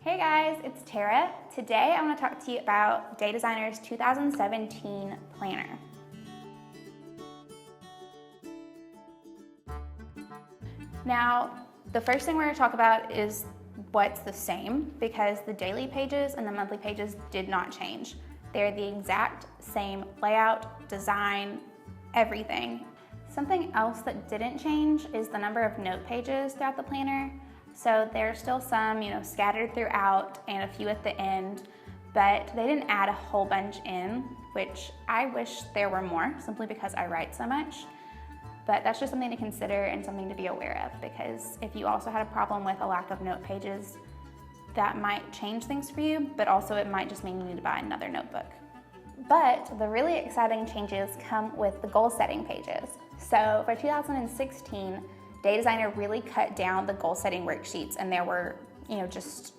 Hey guys, it's Tara. Today I want to talk to you about Day Designer's 2017 planner. Now, the first thing we're going to talk about is what's the same, because the daily pages and the monthly pages did not change. They're the exact same layout, design, everything. Something else that didn't change is the number of note pages throughout the planner. So there's still some, scattered throughout and a few at the end, but they didn't add a whole bunch in, which I wish there were more, simply because I write so much. But that's just something to consider and something to be aware of, because if you also had a problem with a lack of note pages, that might change things for you, but also it might just mean you need to buy another notebook. But the really exciting changes come with the goal setting pages. So for 2016, Day Designer really cut down the goal setting worksheets, and there were, just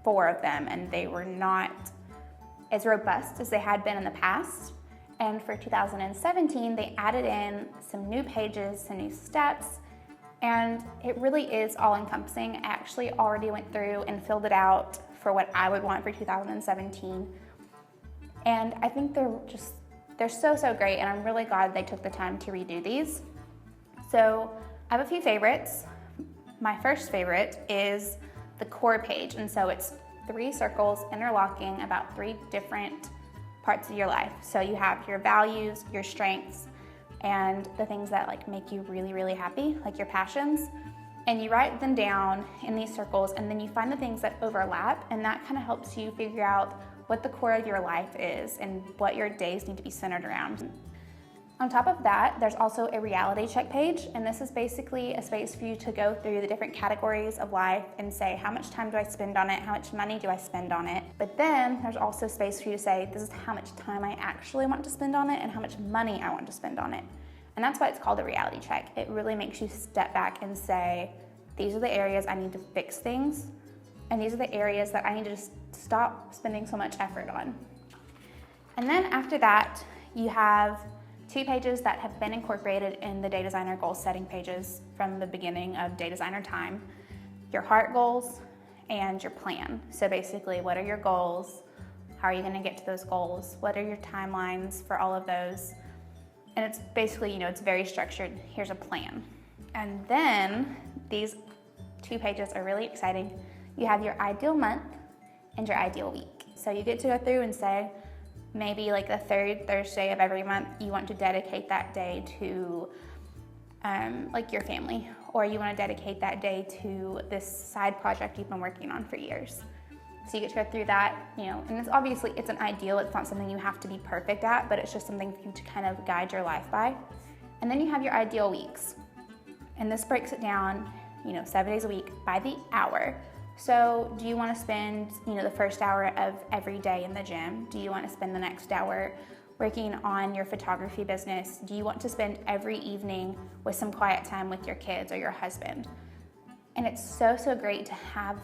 4 of them, and they were not as robust as they had been in the past. And for 2017, they added in some new pages, some new steps, and it really is all encompassing. I actually already went through and filled it out for what I would want for 2017. And I think they're so great, and I'm really glad they took the time to redo these. So I have a few favorites. My first favorite is the core page, and so it's 3 circles interlocking about 3 different parts of your life. So you have your values, your strengths, and the things that make you really happy, like your passions. And you write them down in these circles, and then you find the things that overlap, and that kind of helps you figure out what the core of your life is and what your days need to be centered around. On top of that, there's also a reality check page, and this is basically a space for you to go through the different categories of life and say, how much time do I spend on it? How much money do I spend on it? But then there's also space for you to say, this is how much time I actually want to spend on it and how much money I want to spend on it. And that's why it's called a reality check. It really makes you step back and say, these are the areas I need to fix things, and these are the areas that I need to just stop spending so much effort on. And then after that, you have 2 pages that have been incorporated in the Day Designer goal setting pages from the beginning of Day Designer time. Your heart goals and your plan. So basically, what are your goals? How are you going to get to those goals? What are your timelines for all of those? And it's basically, it's very structured. Here's a plan. And then these 2 pages are really exciting. You have your ideal month and your ideal week. So you get to go through and say, maybe the 3rd Thursday of every month, you want to dedicate that day to your family, or you want to dedicate that day to this side project you've been working on for years. So you get to go through that, and it's an ideal. It's not something you have to be perfect at, but it's just something for you to kind of guide your life by. And then you have your ideal weeks. And this breaks it down, 7 days a week by the hour. So do you want to spend, the first hour of every day in the gym? Do you want to spend the next hour working on your photography business? Do you want to spend every evening with some quiet time with your kids or your husband? And it's so great to have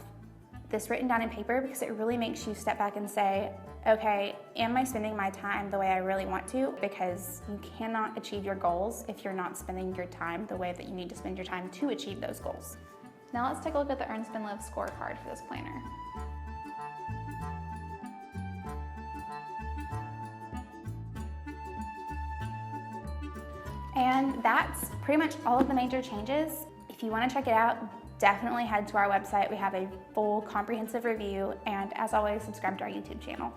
this written down in paper, because it really makes you step back and say, okay, am I spending my time the way I really want to? Because you cannot achieve your goals if you're not spending your time the way that you need to spend your time to achieve those goals. Now let's take a look at the Earn, Spend, Live scorecard for this planner. And that's pretty much all of the major changes. If you want to check it out, definitely head to our website. We have a full comprehensive review, and as always, subscribe to our YouTube channel.